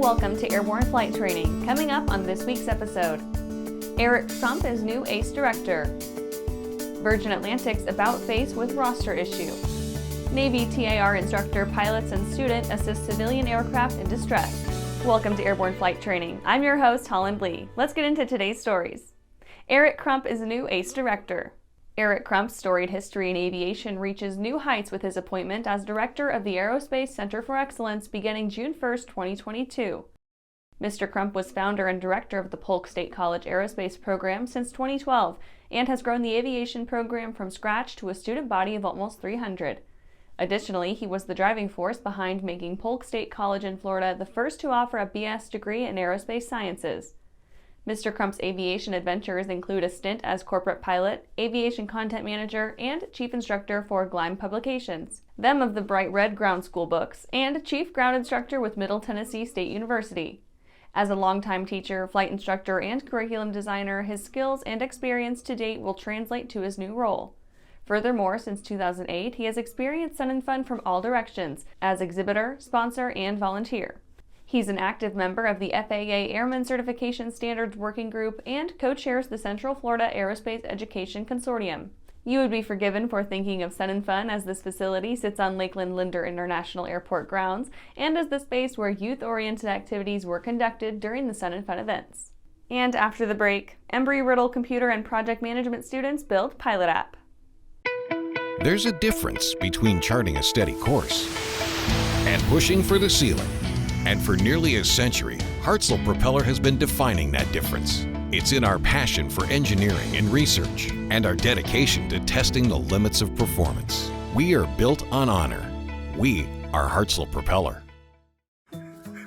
Welcome to Airborne-Flight training. Coming up on this week's episode, Crump is new ACE director. Virgin Atlantic's about face with roster issue. Navy TAR instructor pilots and student assist civilian aircraft in distress. Welcome to Airborne-Flight training. I'm your host, Holland Blee. Let's get into today's stories. Crump is new ACE director. Crump's storied history in aviation reaches new heights with his appointment as director of the Aerospace Center Excellence beginning June 1, 2022. Mr. Crump was founder and director of the Polk State College Aerospace program since 2012 and has grown the aviation program from scratch to a student body of almost 300. Additionally, he was the driving force behind making Polk State College in Florida the first to offer a BS degree in Aerospace Sciences. Mr. Crump's aviation adventures include a stint as corporate pilot, aviation content manager, and chief instructor for Gleim Publications, them of the bright red ground school books, and chief ground instructor with Middle Tennessee State University. As a longtime teacher, flight instructor, and curriculum designer, his skills and experience to date will translate to his new role. Furthermore, since 2008, he has experienced Sun and Fun from all directions, as exhibitor, sponsor, and volunteer. He's an active member of the FAA Airman Certification Standards Working Group and co-chairs the Central Florida Aerospace Education Consortium. You would be forgiven for thinking of Sun and Fun as this facility sits on Lakeland Linder International Airport grounds and as the space where youth-oriented activities were conducted during the Sun and Fun events. And after the break, Embry-Riddle computer and project management students build Pilot app. There's a difference between charting a steady course and pushing for the ceiling. And for nearly a century, Hartzell Propeller has been defining that difference. It's in our passion for engineering and research and our dedication to testing the limits of performance. We are built on honor. We are Hartzell Propeller.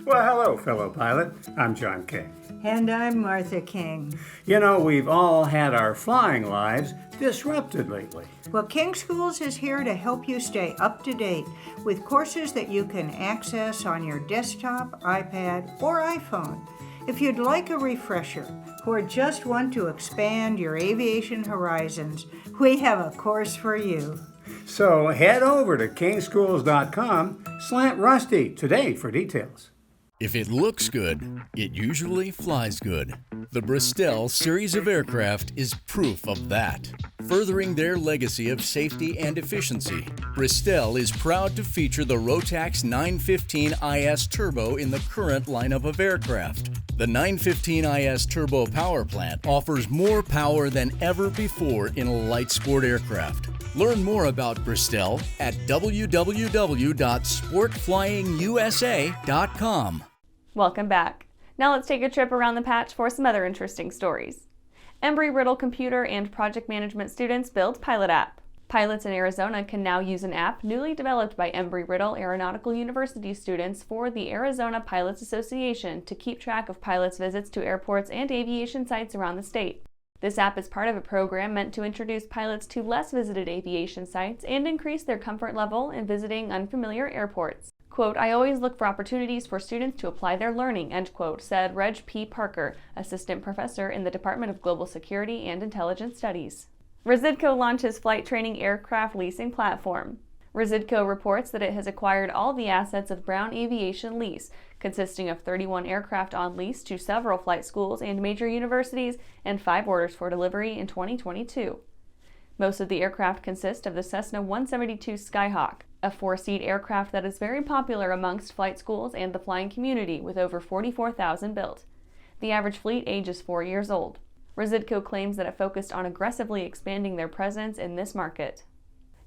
Well, hello, fellow pilot. I'm John King. And I'm Martha King. You know, we've all had our flying lives disrupted lately. Well, King Schools is here to help you stay up to date with courses that you can access on your desktop, iPad, or iPhone. If you'd like a refresher or just want to expand your aviation horizons, we have a course for you. So head over to kingschools.com/rusty today for details. If it looks good, it usually flies good. The Bristol series of aircraft is proof of that. Furthering their legacy of safety and efficiency, Bristol is proud to feature the Rotax 915 IS Turbo in the current lineup of aircraft. The 915 IS Turbo power plant offers more power than ever before in a light sport aircraft. Learn more about Bristol at www.sportflyingusa.com. Welcome back. Now let's take a trip around the patch for some other interesting stories. Embry-Riddle computer and project management students build Pilot app. Pilots in Arizona can now use an app newly developed by Embry-Riddle Aeronautical University students for the Arizona Pilots Association to keep track of pilots' visits to airports and aviation sites around the state. This app is part of a program meant to introduce pilots to less visited aviation sites and increase their comfort level in visiting unfamiliar airports. Quote, "I always look for opportunities for students to apply their learning," end quote, said Reg P. Parker, assistant professor in the Department of Global Security and Intelligence Studies. RESIDCO launches flight training aircraft leasing platform. RESIDCO reports that it has acquired all the assets of Brown Aviation Lease, consisting of 31 aircraft on lease to several flight schools and major universities and 5 orders for delivery in 2022. Most of the aircraft consist of the Cessna 172 Skyhawk, a 4-seat aircraft that is very popular amongst flight schools and the flying community with over 44,000 built. The average fleet age is 4 years old. RESIDCO claims that it focused on aggressively expanding their presence in this market.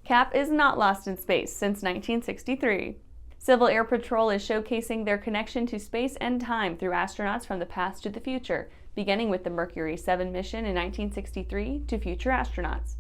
CAP is not lost in space since 1963. Civil Air Patrol is showcasing their connection to space and time through astronauts from the past to the future, beginning with the Mercury 7 mission in 1963 to future astronauts.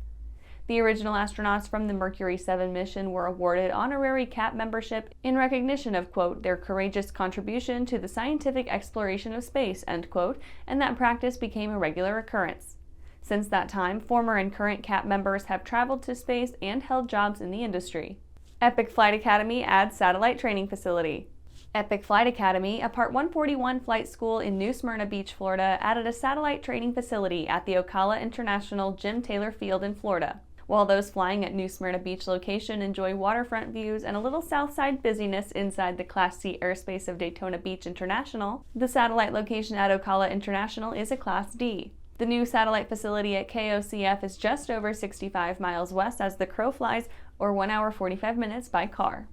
The original astronauts from the Mercury 7 mission were awarded honorary CAP membership in recognition of, quote, their courageous contribution to the scientific exploration of space, end quote, and that practice became a regular occurrence. Since that time, former and current CAP members have traveled to space and held jobs in the industry. Epic Flight Academy adds satellite training facility. Epic Flight Academy, a Part 141 flight school in New Smyrna Beach, Florida, added a satellite training facility at the Ocala International Jim Taylor Field in Florida. while those flying at New Smyrna Beach location enjoy waterfront views and a little southside busyness inside the Class C airspace of Daytona Beach International, the satellite location at Ocala International is a Class D. The new satellite facility at KOCF is just over 65 miles west as the crow flies, or 1 hour 45 minutes by car.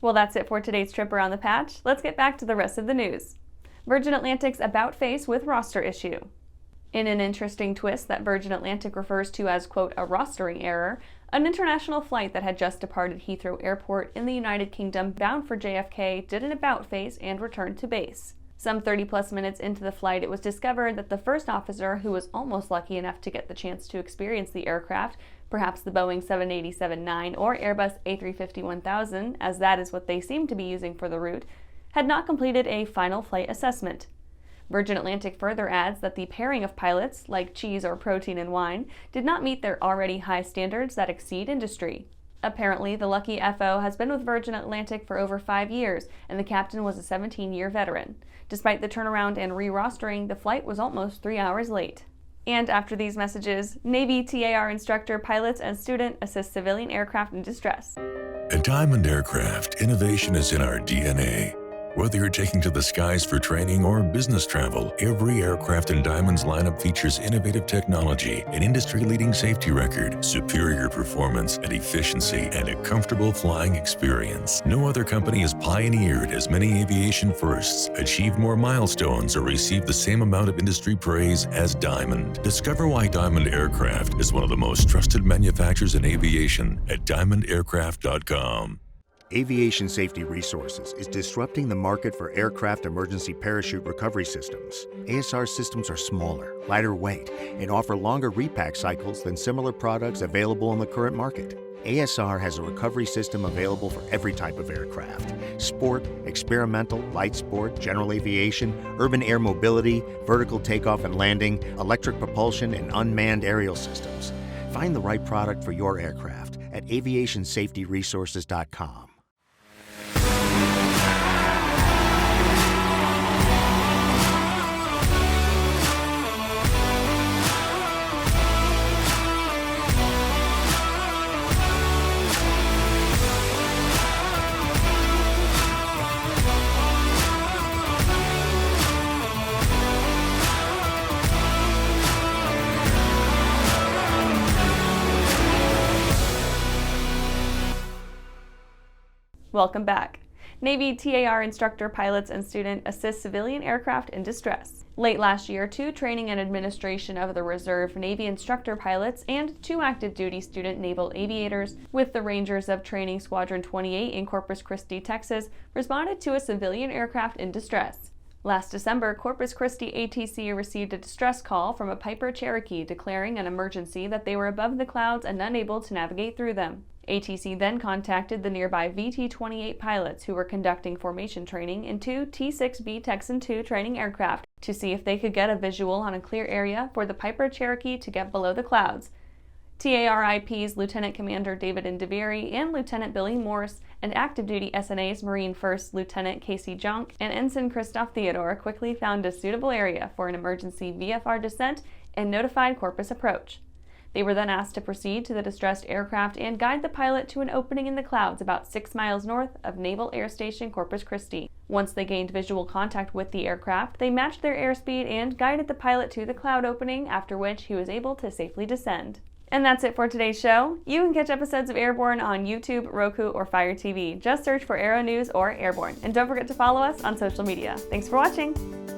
Well, that's it for today's trip around the patch. Let's get back to the rest of the news. Virgin Atlantic's about face with roster issue. In an interesting twist that Virgin Atlantic refers to as, quote, a rostering error, an international flight that had just departed Heathrow Airport in the United Kingdom bound for JFK did an about face and returned to base. Some 30-plus minutes into the flight, it was discovered that the first officer, who was almost lucky enough to get the chance to experience the aircraft, perhaps the Boeing 787-9 or Airbus A350-1000, as that is what they seem to be using for the route, had not completed a final flight assessment. Virgin Atlantic further adds that the pairing of pilots, like cheese or protein and wine, did not meet their already high standards that exceed industry. Apparently, the lucky FO has been with Virgin Atlantic for over 5 years, and the captain was a 17-year veteran. Despite the turnaround and re-rostering, the flight was almost 3 hours late. And after these messages, Navy TAR instructor, pilots, and student assist civilian aircraft in distress. At Diamond Aircraft, innovation is in our DNA. Whether you're taking to the skies for training or business travel, every aircraft in Diamond's lineup features innovative technology, an industry-leading safety record, superior performance and efficiency, and a comfortable flying experience. No other company has pioneered as many aviation firsts, achieved more milestones, or received the same amount of industry praise as Diamond. Discover why Diamond Aircraft is one of the most trusted manufacturers in aviation at diamondaircraft.com. Aviation Safety Resources is disrupting the market for aircraft emergency parachute recovery systems. ASR systems are smaller, lighter weight, and offer longer repack cycles than similar products available in the current market. ASR has a recovery system available for every type of aircraft: sport, experimental, light sport, general aviation, urban air mobility, vertical takeoff and landing, electric propulsion, and unmanned aerial systems. Find the right product for your aircraft at aviationsafetyresources.com. Welcome back. Navy TAR instructor, pilots, and student assist civilian aircraft in distress. Late last year, 2 training and administration of the reserve Navy instructor pilots and 2 active duty student naval aviators with the Rangers of Training Squadron 28 in Corpus Christi, Texas, responded to a civilian aircraft in distress. Last December, Corpus Christi ATC received a distress call from a Piper Cherokee declaring an emergency that they were above the clouds and unable to navigate through them. ATC then contacted the nearby VT-28 pilots who were conducting formation training in 2 T-6B Texan II training aircraft to see if they could get a visual on a clear area for the Piper Cherokee to get below the clouds. TARIP's Lieutenant Commander David Indiviri and Lieutenant Billy Morse and active duty SNA's Marine First Lieutenant Casey Junk and Ensign Christoph Theodore quickly found a suitable area for an emergency VFR descent and notified Corpus approach. They were then asked to proceed to the distressed aircraft and guide the pilot to an opening in the clouds about 6 miles north of Naval Air Station Corpus Christi. Once they gained visual contact with the aircraft, they matched their airspeed and guided the pilot to the cloud opening, after which he was able to safely descend. And that's it for today's show. You can catch episodes of Airborne on YouTube, Roku, or Fire TV. Just search for Aero-News or Airborne. And don't forget to follow us on social media. Thanks for watching!